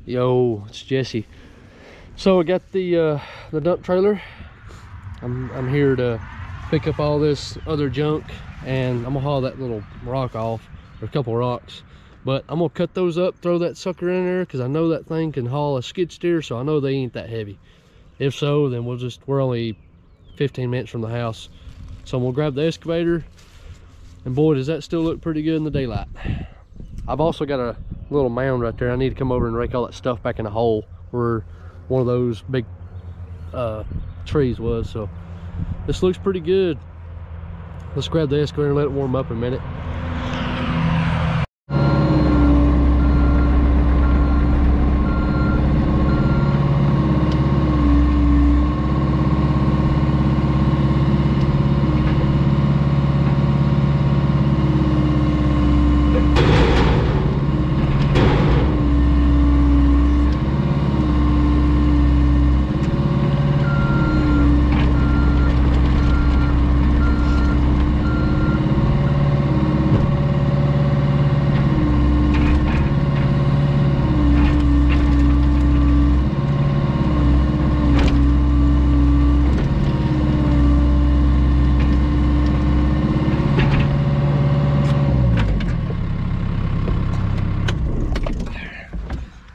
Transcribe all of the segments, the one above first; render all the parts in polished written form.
Yo, it's Jesse. So I got the dump trailer. I'm here to pick up all this other junk, and I'm gonna haul that little rock off, or a couple rocks. But I'm gonna cut those up, throw that sucker in there, because I know that thing can haul a skid steer, so I know they ain't that heavy. If so, then we're only 15 minutes from the house. So I'm gonna grab the excavator, and boy, does that still look pretty good in the daylight. I've also got a little mound right there. I need to come over and rake all that stuff back in a hole where one of those big trees was. So this looks pretty good. Let's grab the excavator and let it warm up in a minute.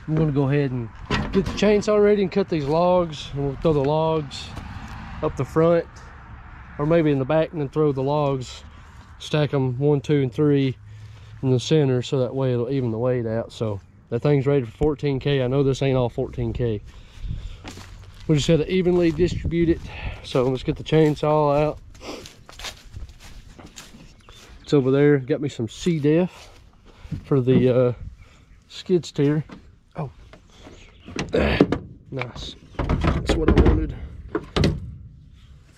I'm gonna go ahead and get the chainsaw ready and cut these logs, and we'll throw the logs up the front, or maybe in the back, and then throw the logs, stack them 1, 2, and 3 in the center, so that way it'll even the weight out. So that thing's ready for 14K. I know this ain't all 14K. We just got to evenly distribute it. So let's get the chainsaw out. It's over there. Got me some C-Def for the skid steer. Oh, nice. That's what I wanted.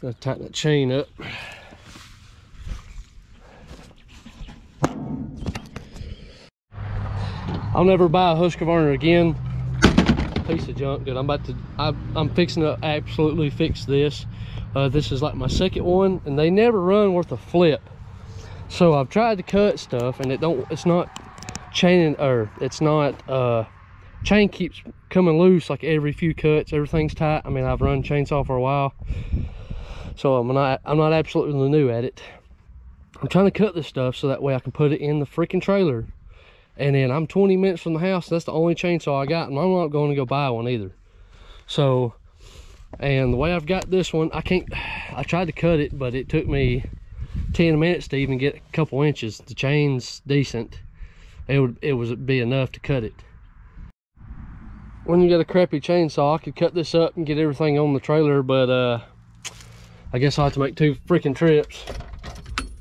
Gotta tighten that chain up. I'll never buy a Husqvarna again. Piece of junk, dude. I'm fixing to absolutely fix this. This is like my second one, and they never run worth a flip. So I've tried to cut stuff, and it's not chaining, or it's not chain keeps coming loose like every few cuts. Everything's tight. I mean, I've run chainsaw for a while, so I'm not absolutely new at it. I'm trying to cut this stuff so that way I can put it in the freaking trailer. And then I'm 20 minutes from the house. That's the only chainsaw I got, and I'm not going to go buy one either. So, and the way I've got this one, I tried to cut it, but it took me 10 minutes to even get a couple inches. The chain's decent. It would be enough to cut it. When you got a crappy chainsaw, I could cut this up and get everything on the trailer, but I guess I'll have to make 2 freaking trips.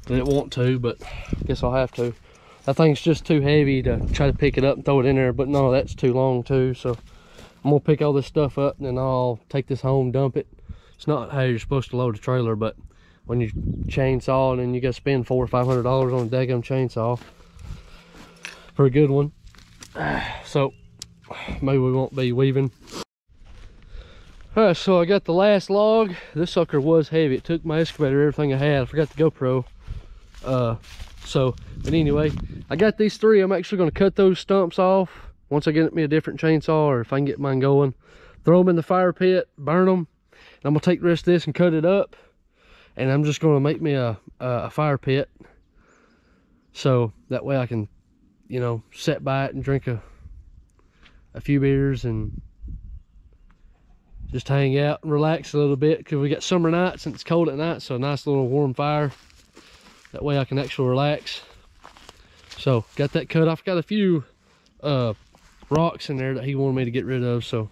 I didn't want to, but I guess I'll have to. That thing's just too heavy to try to pick it up and throw it in there, but no, that's too long too. So I'm gonna pick all this stuff up, and then I'll take this home, dump it. It's not how you're supposed to load a trailer, but when you chainsaw, and then you gotta spend $400 or $500 on a daggum chainsaw for a good one. So maybe we won't be weaving. All right, so I got the last log. This sucker was heavy. It took my excavator, everything I had. I forgot the GoPro. But anyway, I got these 3. I'm actually going to cut those stumps off once I get me a different chainsaw, or if I can get mine going. Throw them in the fire pit, burn them. And I'm going to take the rest of this and cut it up. And I'm just going to make me a fire pit. So that way I can, you know, sit by it and drink a few beers and just hang out and relax a little bit, because we got summer nights and it's cold at night, so a nice little warm fire. That way I can actually relax. So got that cut off. Got a few rocks in there that he wanted me to get rid of, so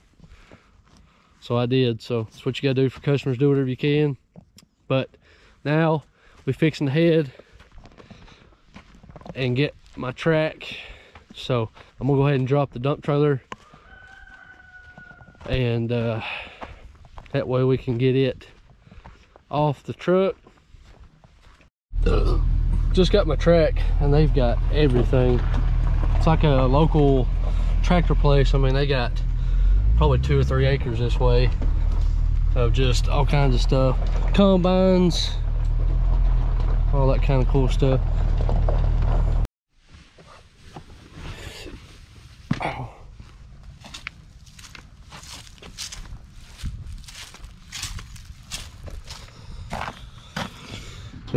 I did. So that's what you gotta do for customers. Do whatever you can. But now we're fixing to head and get my track. So I'm gonna go ahead and drop the dump trailer, and that way we can get it off the truck. Just got my track, and they've got everything. It's like a local tractor place. I mean, they got probably 2 or 3 acres this way of just all kinds of stuff, combines, all that kind of cool stuff. Oh.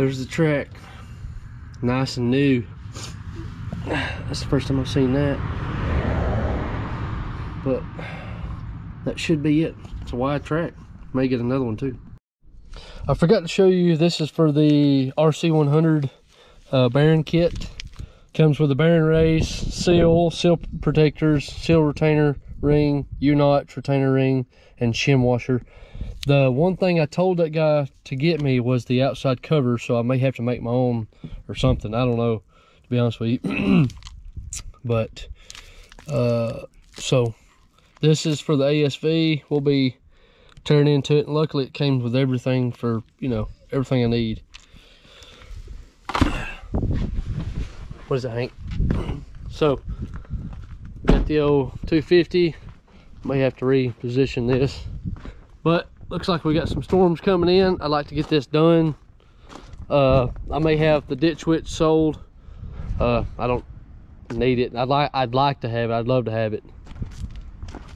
There's the track, nice and new. That's the first time I've seen that, but that should be it. It's a wide track. May get another one too. I forgot to show you, this is for the RC100 bearing kit. Comes with a bearing race, seal protectors, seal retainer ring, U-notch retainer ring, and shim washer. The one thing I told that guy to get me was the outside cover, so I may have to make my own or something. I don't know, to be honest with you. But so this is for the ASV. We'll be tearing into it, and luckily it came with everything for, you know, everything I need. What is it, Hank? So got the old 250. May have to reposition this, but looks like we got some storms coming in. I'd like to get this done. I may have the ditch witch sold. I don't need it. I'd like to have it. I'd love to have it,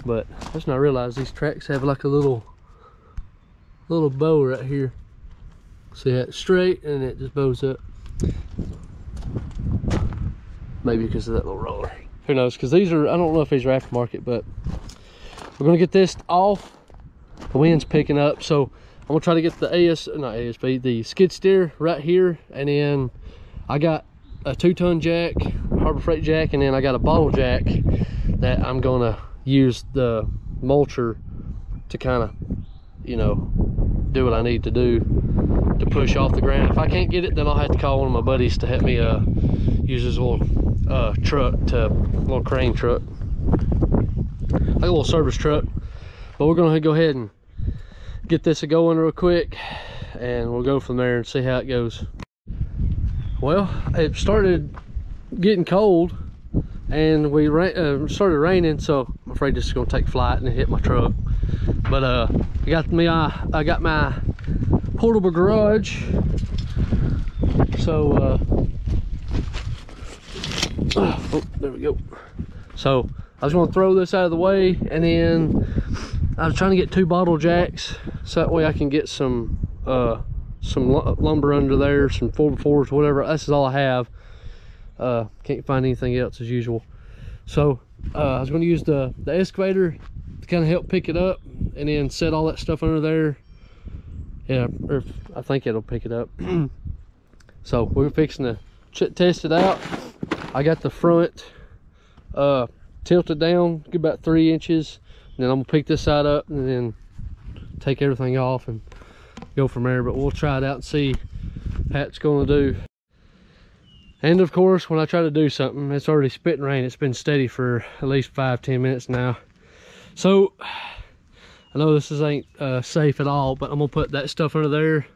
but I just not realize these tracks have like a little bow right here. See that? Straight, and it just bows up. Maybe because of that little roller. Who knows? Because these are, I don't know if these are aftermarket, but we're gonna get this off. The wind's picking up, so I'm gonna try to get the the skid steer right here, and then I got a 2-ton jack, Harbor Freight jack, and then I got a bottle jack that I'm gonna use the mulcher to kind of, you know, do what I need to do to push off the ground. If I can't get it, then I'll have to call one of my buddies to help me use his little little crane truck, like a little service truck. But we're gonna go ahead and get this going real quick, and we'll go from there and see how it goes. Well, it started getting cold, and we started raining, so I'm afraid this is gonna take flight and hit my truck. But I got my portable garage, so oh, there we go. So I was going to throw this out of the way, and then I was trying to get 2 bottle jacks, so that way I can get some lumber under there, some 4x4s, whatever. This is all I have. Can't find anything else as usual. So I was going to use the excavator to kind of help pick it up, and then set all that stuff under there. Yeah, or I think it'll pick it up. So we're fixing to test it out. I got the front tilted down about 3 inches, and then I'm gonna pick this side up and then take everything off and go from there. But we'll try it out and see how it's gonna do. And of course, when I try to do something, it's already spitting rain. It's been steady for at least 5-10 minutes now. So I know this ain't safe at all, but I'm gonna put that stuff under there.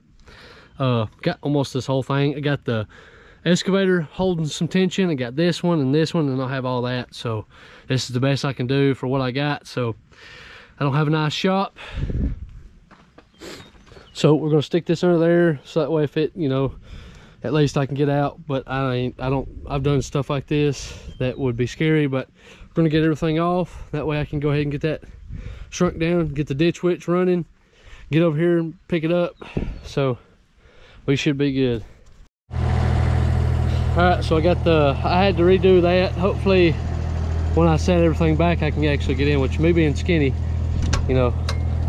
Got almost this whole thing. I got the excavator holding some tension. I got this one, and I'll have all that. So this is the best I can do for what I got. So I don't have a nice shop, so we're gonna stick this under there, so that way if it, you know, at least I can get out. But I've done stuff like this that would be scary, but we're gonna get everything off. That way I can go ahead and get that shrunk down, get the ditch witch running, get over here and pick it up. So we should be good. All right, so I had to redo that. Hopefully when I set everything back, I can actually get in, which me being skinny, you know,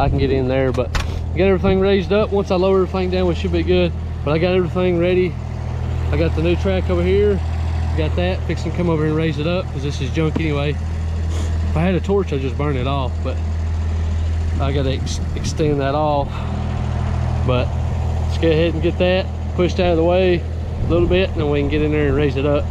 I can get in there. But get everything raised up. Once I lower everything down, we should be good. But I got everything ready. I got the new track over here. Got that fixing to come over and raise it up, because this is junk anyway. If I had a torch, I'd just burn it off, but I gotta extend that off. But let's go ahead and get that pushed out of the way a little bit, and then we can get in there and raise it up.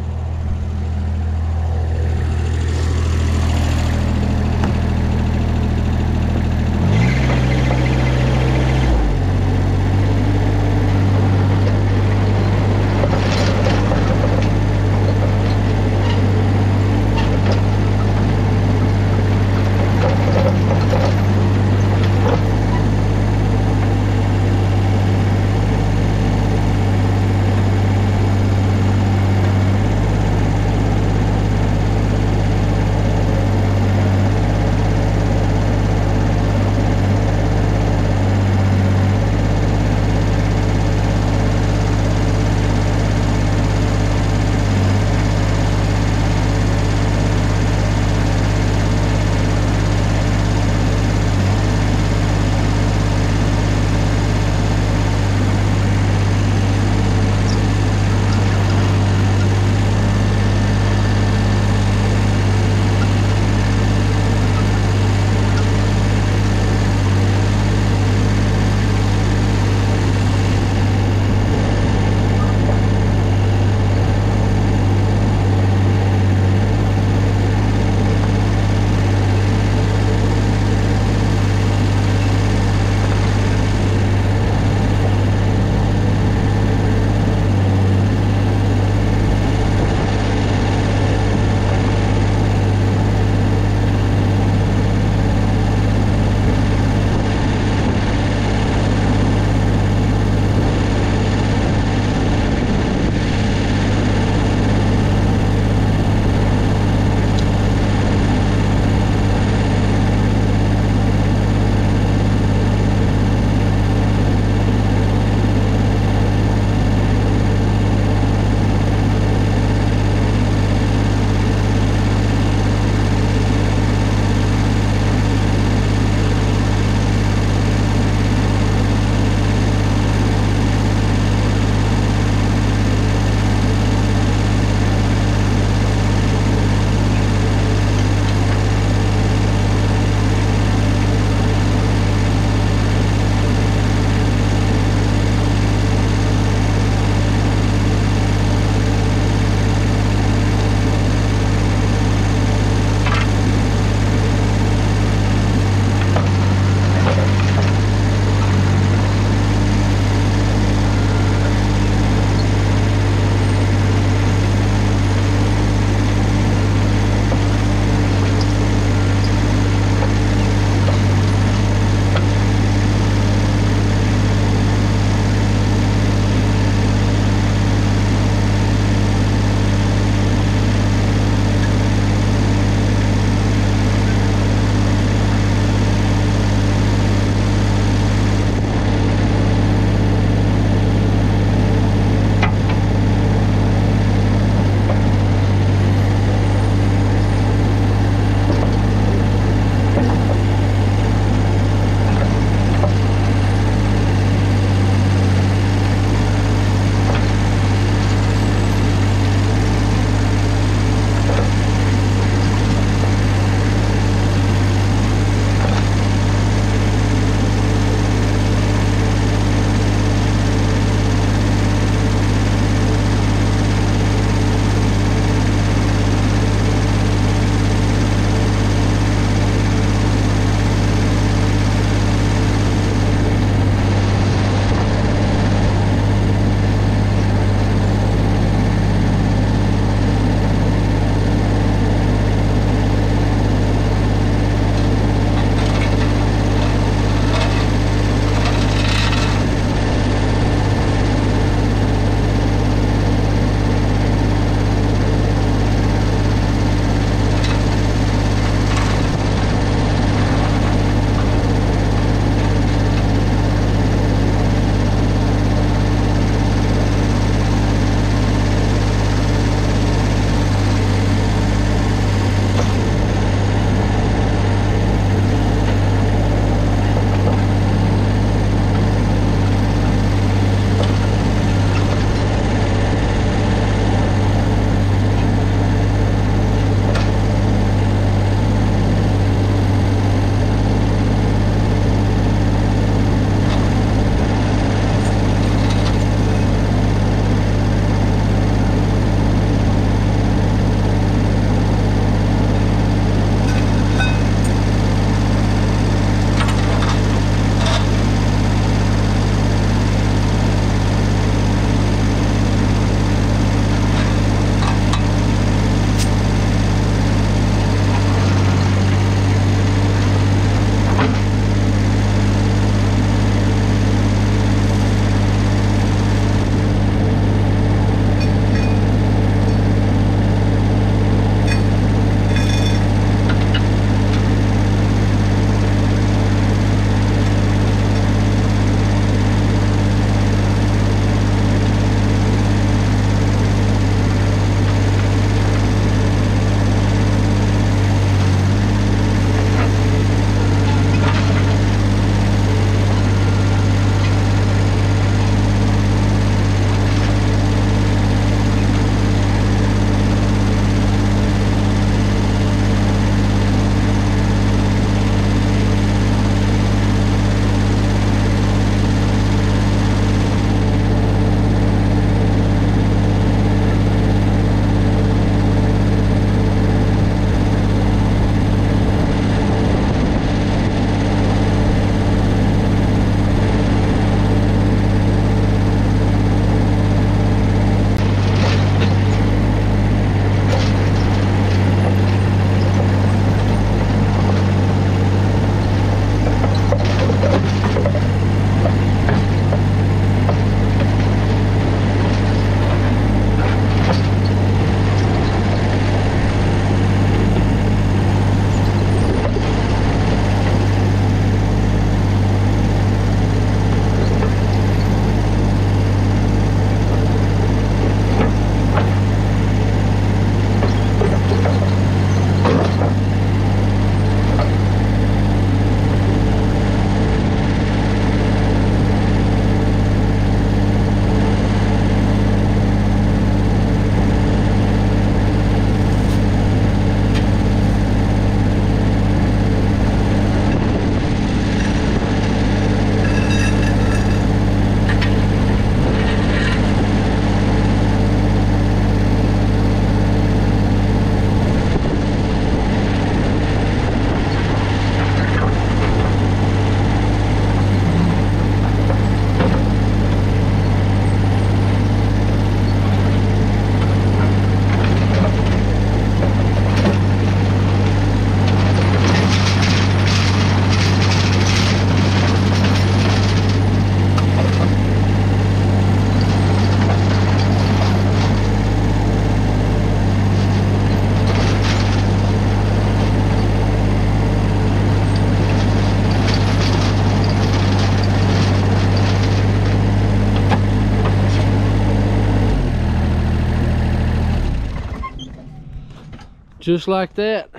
just like that.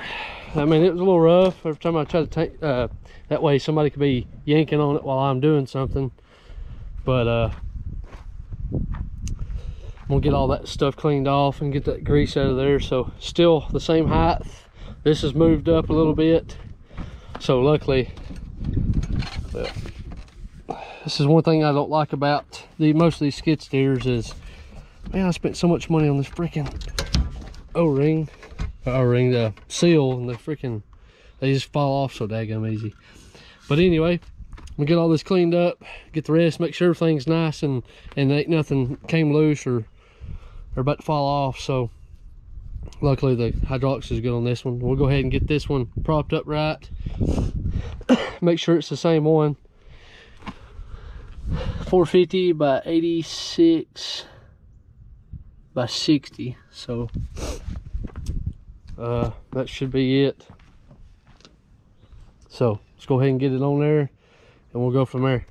I mean, it was a little rough every time I tried to take that way somebody could be yanking on it while I'm doing something, but I'm gonna get all that stuff cleaned off and get that grease out of there. So still the same height. This has moved up a little bit, so luckily, well, this is one thing I don't like about most of these skid steers is, man, I spent so much money on this freaking O-ring, the seal, and the freaking, they just fall off so daggum easy. But anyway, we'll get all this cleaned up, get the rest, make sure everything's nice and ain't nothing came loose or about to fall off. So luckily the hydraulics is good on this one. We'll go ahead and get this one propped up right. Make sure it's the same one. 450 by 86 by 60. So that should be it. So let's go ahead and get it on there and we'll go from there.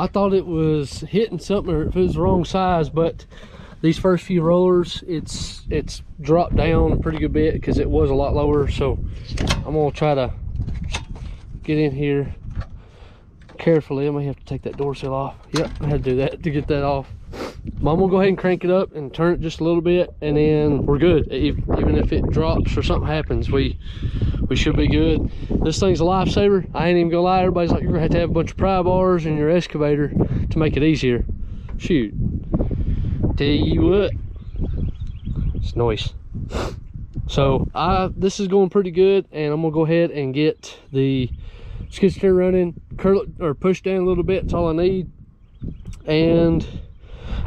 I thought it was hitting something or if it was the wrong size, but these first few rollers, it's dropped down a pretty good bit because it was a lot lower. So I'm gonna try to get in here carefully. I may have to take that door seal off. Yep, I had to do that to get that off. But I'm gonna go ahead and crank it up and turn it just a little bit, and then we're good. Even if it drops or something happens, we should be good. This thing's a lifesaver. I ain't even gonna lie, everybody's like, you're gonna have a bunch of pry bars in your excavator to make it easier. Shoot, tell you what, it's nice. So this is going pretty good, and I'm gonna go ahead and get the skid steer running, curl it or push down a little bit. That's all I need, and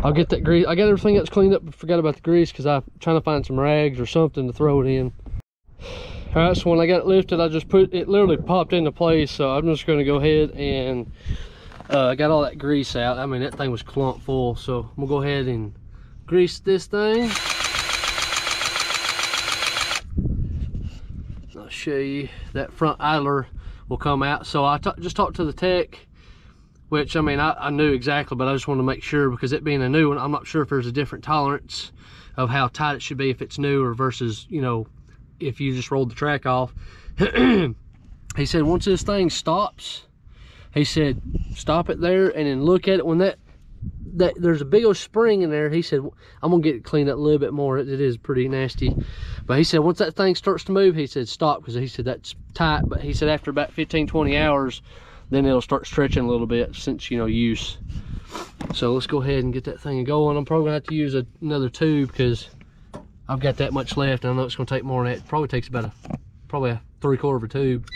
I'll get that grease. I got everything else cleaned up, but forgot about the grease because I'm trying to find some rags or something to throw it in. All right, so when I got it lifted, I just put it, literally popped into place. So I'm just going to go ahead and got all that grease out. I mean, that thing was clump full. So I'm gonna go ahead and grease this thing. I'll show you that front idler will come out. So I just talked to the tech, which I mean, I knew exactly, but I just want to make sure because it being a new one, I'm not sure if there's a different tolerance of how tight it should be if it's new or versus, you know, if you just rolled the track off. He said once this thing stops, he said stop it there and then look at it. When that there's a big old spring in there, he said I'm gonna get it cleaned up a little bit more. It is pretty nasty, but he said once that thing starts to move, he said stop, because he said that's tight. But he said after about 15-20 hours, then it'll start stretching a little bit since, you know, use. So let's go ahead and get that thing going. I'm probably gonna have to use another tube because I've got that much left, and I know it's gonna take more than that. It probably takes about probably a 3/4 of a tube.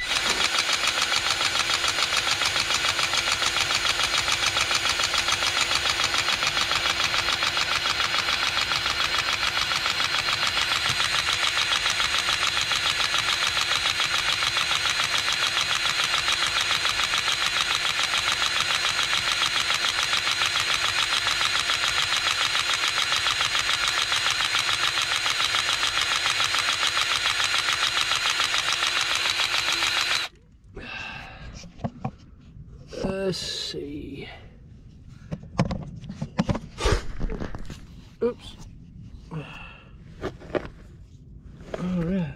Let's see. Oops. All right.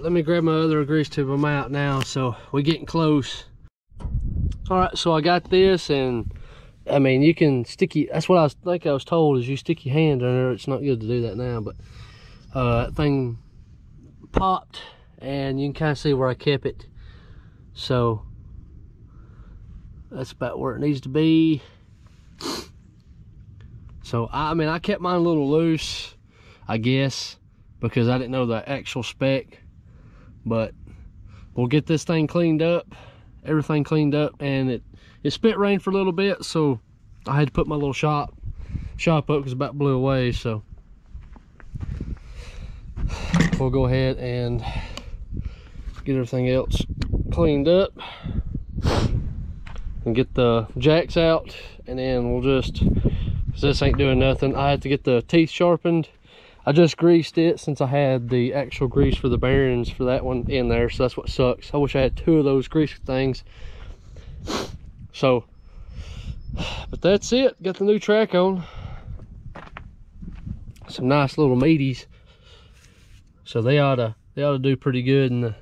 Let me grab my other grease tube. I'm out now, so we're getting close. All right, so I got this, and I mean, you can stick your, that's what I was told, is you stick your hand in there. It's not good to do that now, but that thing popped, and you can kind of see where I kept it. So that's about where it needs to be. So I mean, I kept mine a little loose, I guess, because I didn't know the actual spec. But we'll get this thing cleaned up, everything cleaned up, and it spit rain for a little bit, so I had to put my little shop up because it about blew away. So we'll go ahead and get everything else cleaned up and get the jacks out, and then we'll just, because this ain't doing nothing, I had to get the teeth sharpened. I just greased it since I had the actual grease for the bearings for that one in there, so that's what sucks. I wish I had 2 of those grease things. So, but that's it. Got the new track on. Some nice little meaties. So they ought to do pretty good in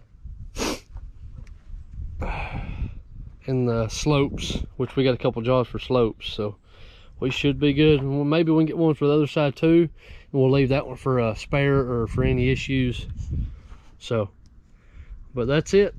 the slopes, which we got a couple jobs for slopes, so we should be good. And maybe we can get one for the other side too, and we'll leave that one for a spare or for any issues. So, but that's it.